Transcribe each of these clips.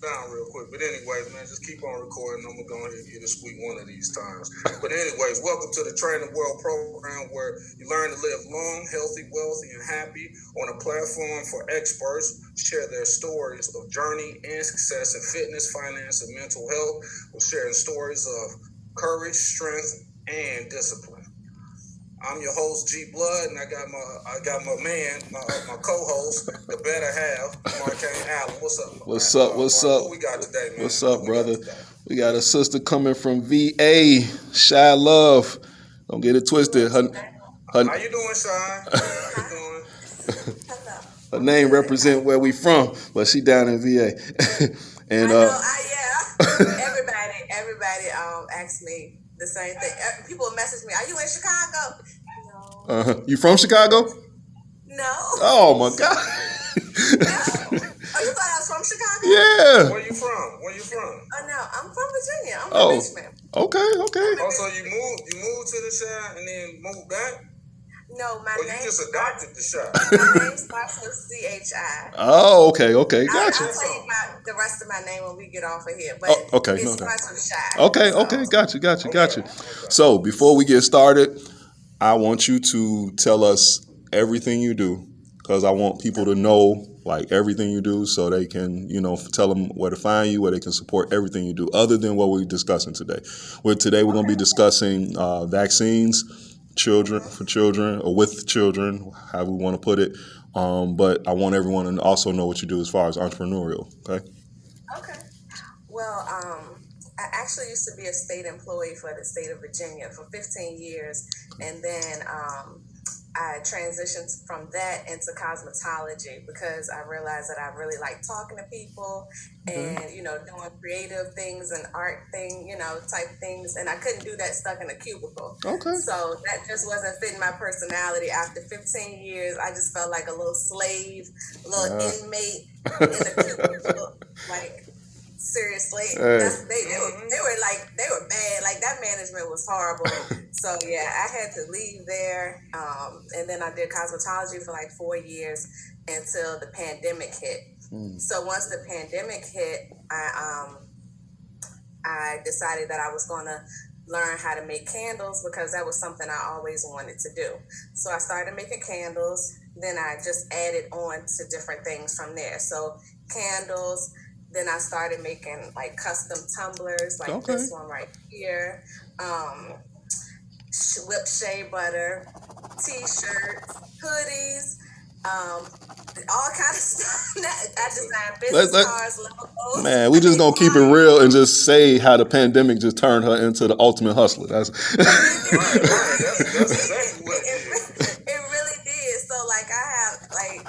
down real quick. But anyways, man, just keep on recording. I'm going to go ahead and get a squeak one of these times. But anyways, welcome to the Training World program where you learn to live long, healthy, wealthy, and happy on a platform for experts share their stories of journey and success in fitness, finance, and mental health. We're sharing stories of courage, strength, and discipline. I'm your host, G Blood, and I got my man, my co-host, the better half, Markane Allen. What's up? What's up? What we got today, man? What's up, brother? We got a sister coming from VA, Shy Love. Don't get it twisted. How you doing, Shy? How you doing? Her name represent where we from, but she down in VA. And everybody asks me the same thing. People message me, "Are you in Chicago?" No. You from Chicago? No. Oh my God. No. Oh, you thought I was from Chicago? Yeah. Where you from? Oh no, I'm from Virginia. I'm from Richmond. Okay. Oh, so you moved to the Chi and then moved back? No, my name. You just adopted the Chi. My name starts with CHI. Oh, okay, gotcha. I'll tell you the rest of my name when we get off of here. But it starts with Chi. Okay, gotcha. So before we get started, I want you to tell us everything you do, because I want people to know like everything you do, so they can, tell them where to find you, where they can support everything you do, other than what we're discussing today. Today we're going to be discussing vaccines. For children, or with children, however we want to put it. But I want everyone to also know what you do as far as entrepreneurial. Okay. Well, I actually used to be a state employee for the state of Virginia for 15 years, and then I transitioned from that into cosmetology because I realized that I really like talking to people and, doing creative things and art type things. And I couldn't do that stuck in a cubicle. Okay. So that just wasn't fitting my personality. After 15 years, I just felt like a little slave, a little inmate in a cubicle. Like, seriously, they were bad. Like, that management was horrible. So yeah, I had to leave there, and then I did cosmetology for like 4 years until the pandemic hit. So once the pandemic hit, I decided that I was going to learn how to make candles because that was something I always wanted to do. So I started making candles. Then I just added on to different things from there. So candles. Then I started making like custom tumblers, like this one right here, whipped shea butter, t-shirts, hoodies, all kind of stuff. I designed business cards, logos. Man, we just gonna keep it real and just say how the pandemic just turned her into the ultimate hustler. That's exactly what it really did. So like I have like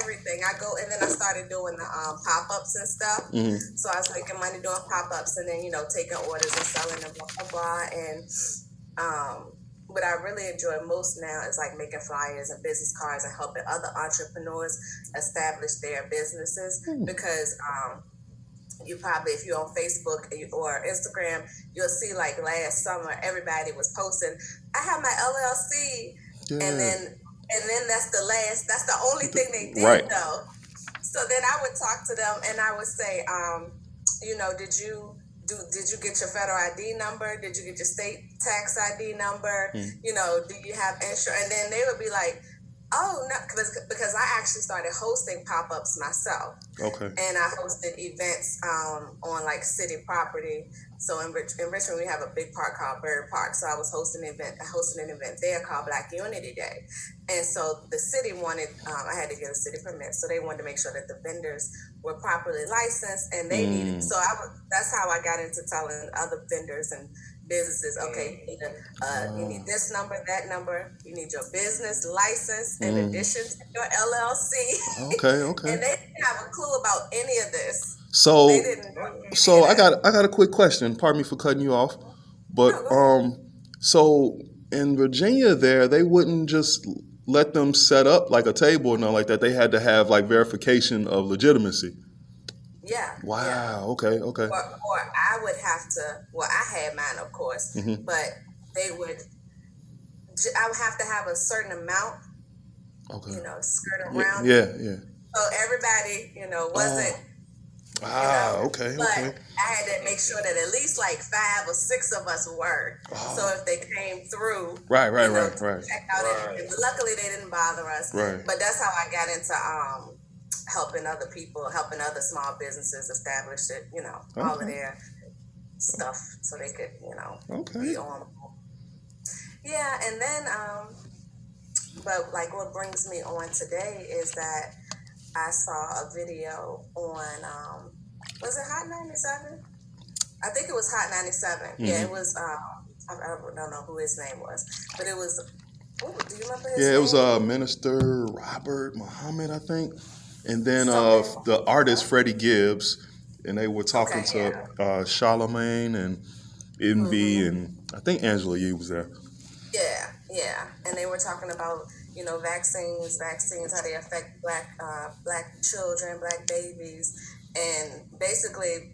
everything. I go and then I started doing the pop-ups and stuff. So I was making money doing pop-ups and then taking orders and selling them, blah blah blah. And what I really enjoy most now is like making flyers and business cards and helping other entrepreneurs establish their businesses because you probably, if you're on Facebook or Instagram, you'll see like last summer everybody was posting, I have my LLC, and then that's the only thing they did though. So then I would talk to them and I would say, did you get your federal ID number? Did you get your state tax ID number? Do you have insurance? And then they would be like, oh, no, because I actually started hosting pop-ups myself. Okay. And I hosted events on like city property. So in Richmond, we have a big park called Bird Park. So I was hosting an event there called Black Unity Day. And so the city wanted, I had to get a city permit. So they wanted to make sure that the vendors were properly licensed and they needed. So that's how I got into telling other vendors and businesses, okay, you need this number, that number, you need your business license in addition to your LLC. Okay. And they didn't have a clue about any of this. So I got a quick question. Pardon me for cutting you off, but so in Virginia, they wouldn't just let them set up like a table or nothing like that. They had to have like verification of legitimacy. Yeah. Wow. Yeah. Okay. Or I would have to. Well, I had mine, of course, but I would have to have a certain amount. Okay. Skirt around. Yeah. So everybody, wasn't Okay, But okay. I had to make sure that at least like 5 or 6 of us were. So if they came through, Right. check out everything. But luckily they didn't bother us. Right. But that's how I got into helping other people, helping other small businesses establish it, all of their stuff so they could, be on. Yeah, and then but like what brings me on today is that I saw a video on was it Hot 97? I think it was Hot 97. Yeah, it was I don't know who his name was, but it was do you remember his name? Yeah, it was Minister Robert Muhammad, I think. And then Something. the artist Freddie Gibbs, and they were talking to Charlemagne and Envy, and I think Angela Yee was there. Yeah, and they were talking about vaccines, how they affect black children, black babies, and basically,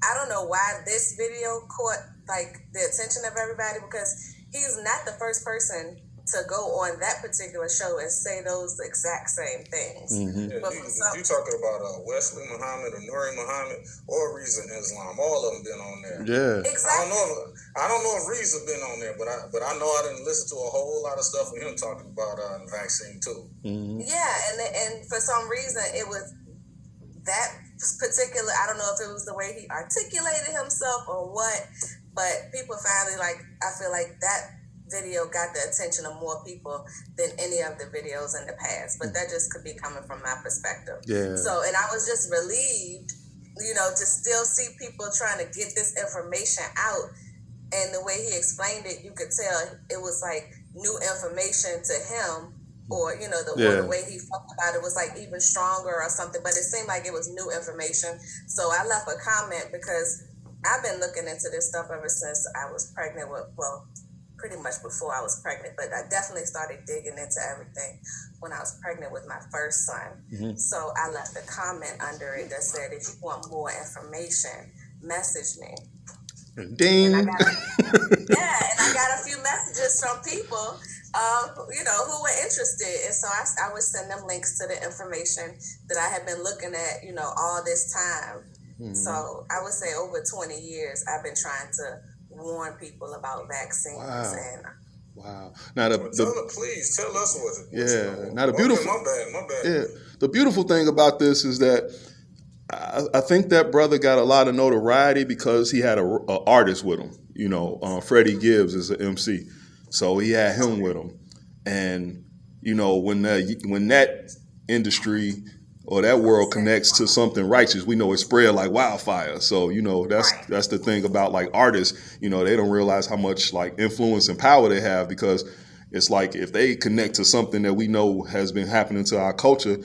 I don't know why this video caught like the attention of everybody because he's not the first person to go on that particular show and say those exact same things. Yeah, But you talking about Wesley Muhammad or Nuri Muhammad or Reason Islam? All of them been on there. Yeah, exactly. I don't know if Reason been on there, but I know I didn't listen to a whole lot of stuff with him talking about the vaccine too. Yeah, and for some reason it was that particular. I don't know if it was the way he articulated himself or what, but people finally I feel like that video got the attention of more people than any of the videos in the past, but that just could be coming from my perspective. Yeah. So, and I was just relieved, to still see people trying to get this information out. And the way he explained it, you could tell it was like new information to him, or the way he felt about it was like even stronger or something. But it seemed like it was new information. So I left a comment because I've been looking into this stuff ever since I was pregnant with, pretty much before I was pregnant, but I definitely started digging into everything when I was pregnant with my first son. So I left a comment under it that said, if you want more information, message me. Ding. And I got a few messages from people, who were interested. And so I would send them links to the information that I had been looking at, all this time. So I would say over 20 years, I've been trying to warn people about vaccines. Wow. Now please tell us what it is. Yeah. Now the beautiful. My bad. Yeah. The beautiful thing about this is that I think that brother got a lot of notoriety because he had a artist with him. Freddie Gibbs is an MC, so he had him with him. And when that industry or that world connects to something righteous, we know it spread like wildfire. So, that's the thing about like artists, they don't realize how much like influence and power they have, because it's like if they connect to something that we know has been happening to our culture,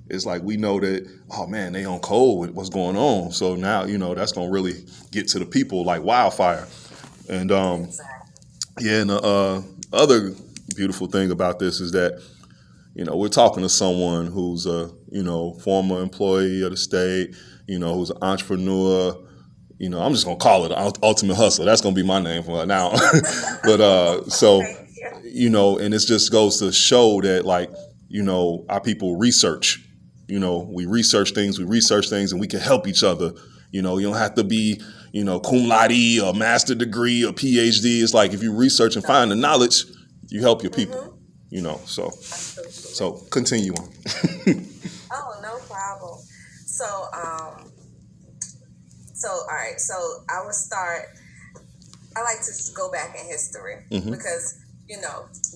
it's like we know that, oh man, they on code with what's going on. So now, that's going to really get to the people like wildfire. And and the other beautiful thing about this is that, we're talking to someone who's a, former employee of the state, who's an entrepreneur. I'm just going to call it ultimate hustler. That's going to be my name from now. But and it just goes to show that, like, our people research. We research things, and we can help each other. You don't have to be, cum laude or master degree or PhD. It's like if you research and find the knowledge, you help your people. So continue on. Oh, no problem. So all right. So I would start. I like to go back in history because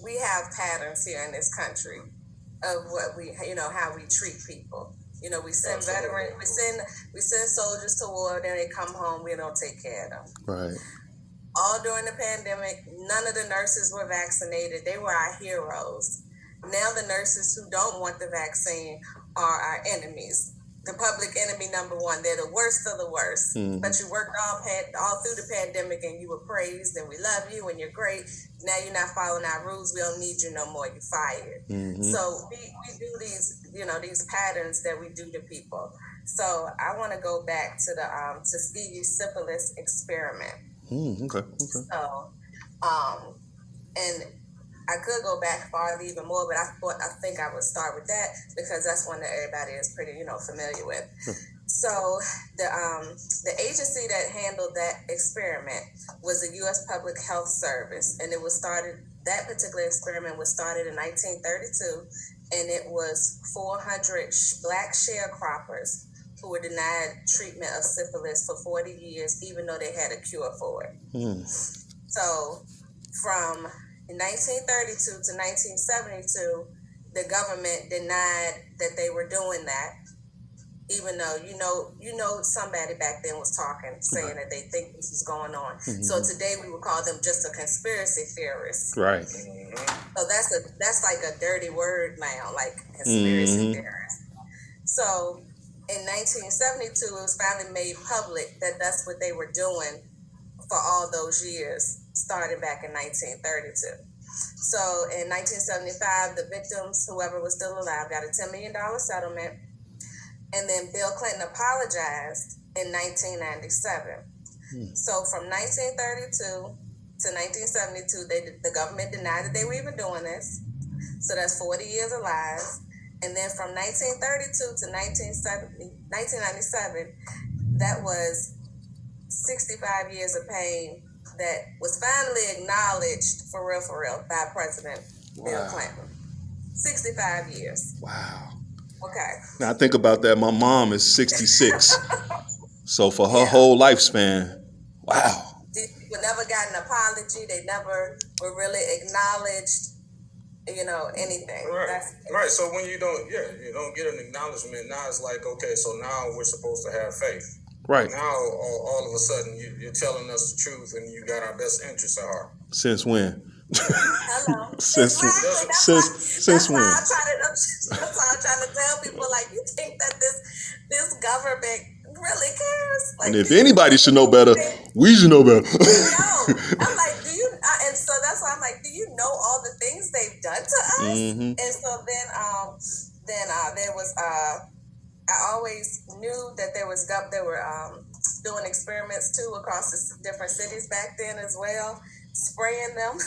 we have patterns here in this country of what we how we treat people. We send veterans, we send soldiers to war, then they come home, we don't take care of them. Right. All during the pandemic, none of the nurses were vaccinated. They were our heroes. Now the nurses who don't want the vaccine are our enemies. The public enemy number one. They're the worst of the worst. But you worked all through the pandemic and you were praised and we love you and you're great. Now you're not following our rules. We don't need you no more. You're fired. So we do these, these patterns that we do to people. So I want to go back to the Tuskegee syphilis experiment. Okay. So, and I could go back farther even more, but I think I would start with that because that's one that everybody is pretty, familiar with. So the agency that handled that experiment was the U.S. Public Health Service, and it was started. That particular experiment was started in 1932, and it was 400 black sharecroppers who were denied treatment of syphilis for 40 years, even though they had a cure for it. So from 1932 to 1972, the government denied that they were doing that, even though you know somebody back then was talking, saying that they think this is going on. So today we would call them just a conspiracy theorist. Right. So that's like a dirty word now, like conspiracy theorist. So in 1972, it was finally made public that that's what they were doing for all those years, starting back in 1932. So in 1975, the victims, whoever was still alive, got a $10 million settlement. And then Bill Clinton apologized in 1997. So from 1932 to 1972, the government denied that they were even doing this. So that's 40 years of lies. And then from 1932 to 1997, that was 65 years of pain that was finally acknowledged for real by President Bill Clinton. 65 years. Wow. Okay. Now I think about that. My mom is 66. So for her whole lifespan, wow. These people never got an apology. They never were really acknowledged, anything. Right. So when you don't get an acknowledgement, now it's like, okay, so now we're supposed to have faith. Right. Now all of a sudden you're telling us the truth and you got our best interests at heart. Since when? Hello. Since when? That's why I'm trying to tell people, like, you think that this government really cares? Like, and if anybody should know better, we should know better. No. I'm like, and so that's why I'm like, do you know all the things they've done to us? And so then there was I always knew that they were doing experiments too across the different cities back then as well, spraying them.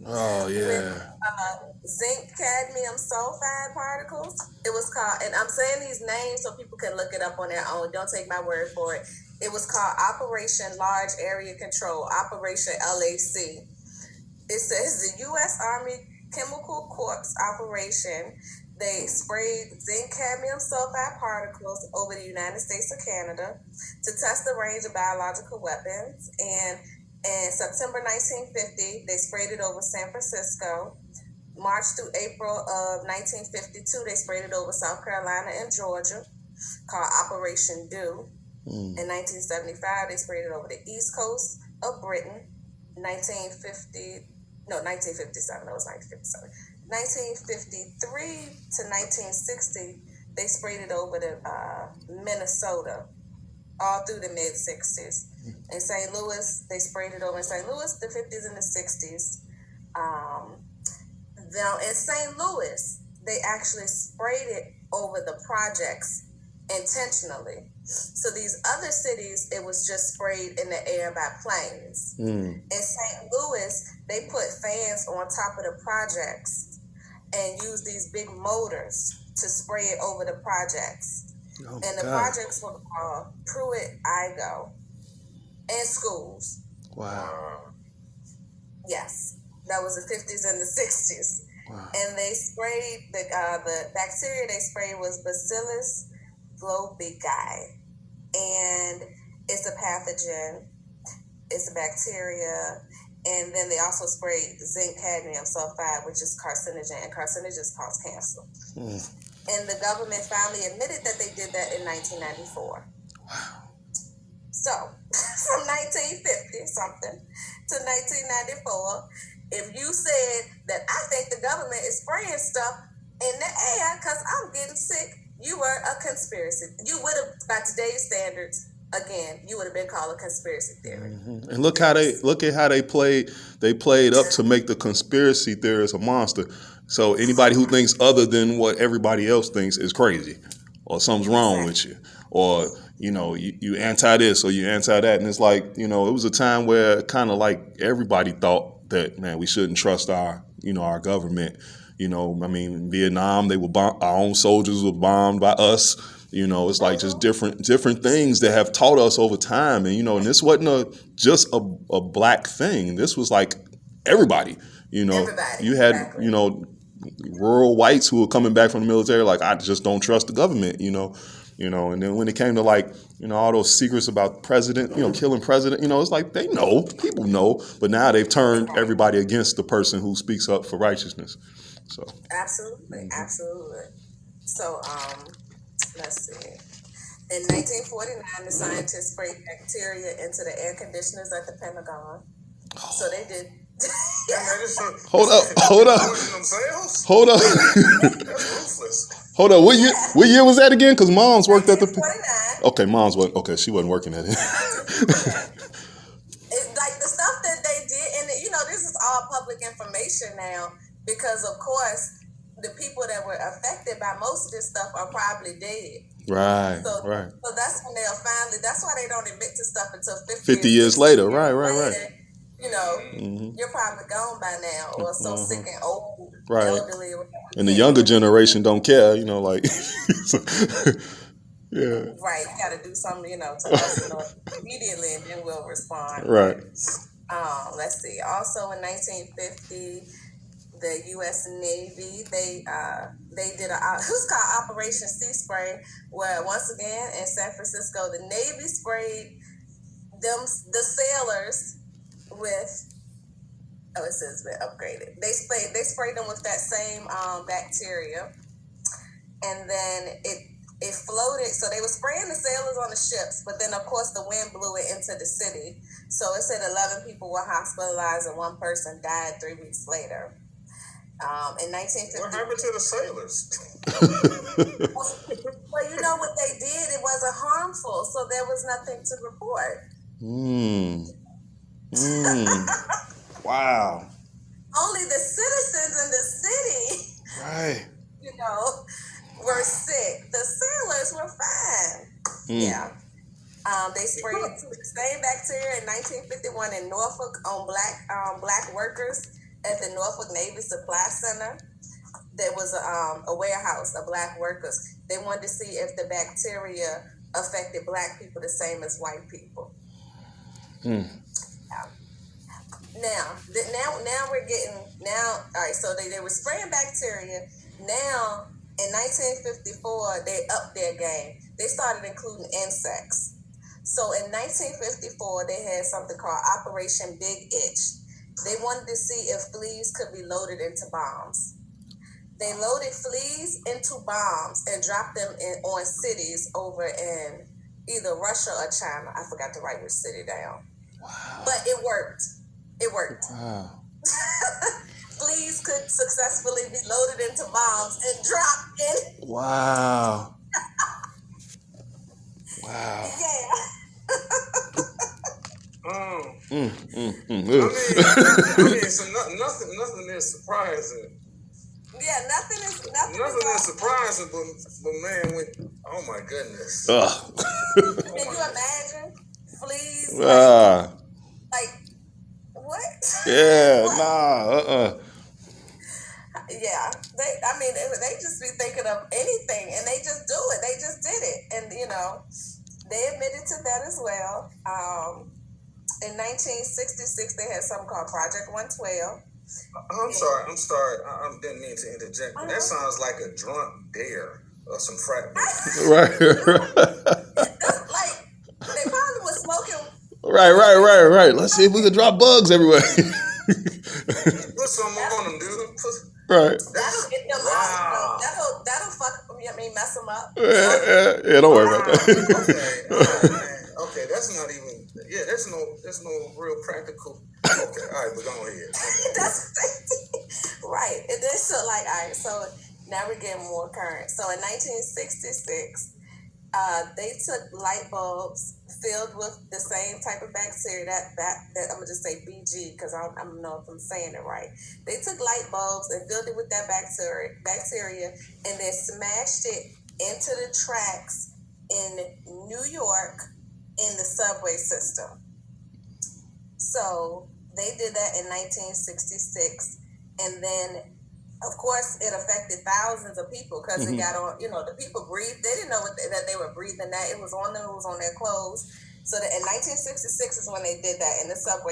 Oh yeah. With zinc cadmium sulfide particles. It was called, and I'm saying these names so people can look it up on their own. Don't take my word for it. It was called Operation Large Area Control, Operation LAC. It says the U.S. Army Chemical Corps operation. They sprayed zinc cadmium sulfide particles over the United States and Canada to test the range of biological weapons. And in September 1950, they sprayed it over San Francisco. March through April of 1952, they sprayed it over South Carolina and Georgia, called Operation Dew. In 1975, they sprayed it over the East Coast of Britain. 1957, that was 1957. 1953 to 1960, they sprayed it over to Minnesota, all through the mid-60s. In St. Louis, they sprayed it over in St. Louis, the 50s and the 60s. Now, in St. Louis, they actually sprayed it over the projects intentionally. So these other cities, it was just sprayed in the air by planes. In St. Louis, they put fans on top of the projects and used these big motors to spray it over the projects. The projects were called Pruitt-Igoe and schools. Wow. Yes, that was the 50s and the 60s. Wow. And they sprayed, the bacteria they sprayed was Bacillus globigii. And it's a pathogen, it's a bacteria. And then they also sprayed zinc cadmium sulfide, which is carcinogen, and carcinogens cause cancer. And the government finally admitted that they did that in 1994. Wow. So, from 1950-something to 1994, if you said that I think the government is spraying stuff in the air because I'm getting sick, you were a conspiracy. You would have, by today's standards, again, you would have been called a conspiracy theory. And look at how they played up to make the conspiracy theorist a monster. So anybody who thinks other than what everybody else thinks is crazy, or something's wrong with you, or you anti this or you anti that. And it's like, it was a time where kind of like everybody thought that, man, we shouldn't trust our government. In Vietnam, our own soldiers were bombed by us. It's like just different things that have taught us over time. And, and this wasn't just a black thing. This was like everybody, Everybody. You had, Exactly. rural whites who were coming back from the military, like, I just don't trust the government, and then when it came to like, all those secrets about president, killing president, it's like people know, but now they've turned everybody against the person who speaks up for righteousness. So Absolutely. So let's see. In 1949, the scientists sprayed bacteria into the air conditioners at the Pentagon. So they did. Hold up. Hold up. That's ruthless. Hold up. What year was that again? Because Mom's worked at the. 1949. Okay, Mom's wasn't. Okay, she wasn't working at it. Like the stuff that they did, and this is all public information now, because of course the people that were affected by most of this stuff are probably dead. Right. So that's when they'll finally. That's why they don't admit to stuff until 50 years later. Right. You're probably gone by now, or so sick and old, right. elderly. And the younger generation don't care, like. Yeah. Right. You got to do something, to us immediately, and then we'll respond. Right. Let's see. Also in 1950, the U.S. Navy they did who's called Operation Sea Spray, where once again in San Francisco the Navy sprayed the sailors with. Oh, it says been upgraded. They sprayed them with that same bacteria, and then it floated. So they were spraying the sailors on the ships, but then of course the wind blew it into the city. So it said 11 people were hospitalized and one person died 3 weeks later. In 1950. What happened to the sailors? Well, what they did, it wasn't harmful, so there was nothing to report. Wow. Only the citizens in the city, right, were sick. The sailors were fine. Yeah. They sprayed the same bacteria in 1951 in Norfolk on black workers at the Norfolk Navy Supply Center. There was a warehouse of black workers. They wanted to see if the bacteria affected black people the same as white people. Yeah. Now we're getting all right. So they were spraying bacteria. Now in 1954 they upped their game. They started including insects. So in 1954 they had something called Operation Big Itch. They wanted to see if fleas could be loaded into bombs. They loaded fleas into bombs and dropped them on cities over in either Russia or China. I forgot to write which city down. Wow. But it worked. Wow. Fleas could successfully be loaded into bombs and dropped in. Wow. Wow. Yeah. I mean, so nothing is surprising. Yeah, nothing is surprising, but man, oh my goodness. Can you imagine fleas? Like what? Yeah, Yeah, they just be thinking of anything, and they just do it. They just did it, and they admitted to that as well. In 1966, they had something called Project 112. I'm sorry. I didn't mean to interject, but that sounds like a drunk dare or some frat boys. Right. Like they probably was smoking. Right. Let's see if we can drop bugs everywhere. Put something on them, dude. Right. That'll get them out. That'll mess them up. Yeah, don't worry about that. Okay, that's not even. Yeah, there's no real practical. Okay, all right, but go ahead. That's right. And then so all right. So now we're getting more current. So in 1966, they took light bulbs filled with the same type of bacteria that I'm gonna just say BG because I don't know if I'm saying it right. They took light bulbs and filled it with that bacteria and then smashed it into the tracks in New York in the subway system. So they did that in 1966, and then of course, it affected thousands of people because it got on, the people breathed. They didn't know that they were breathing that. It was on them, it was on their clothes. So in 1966 is when they did that in the subway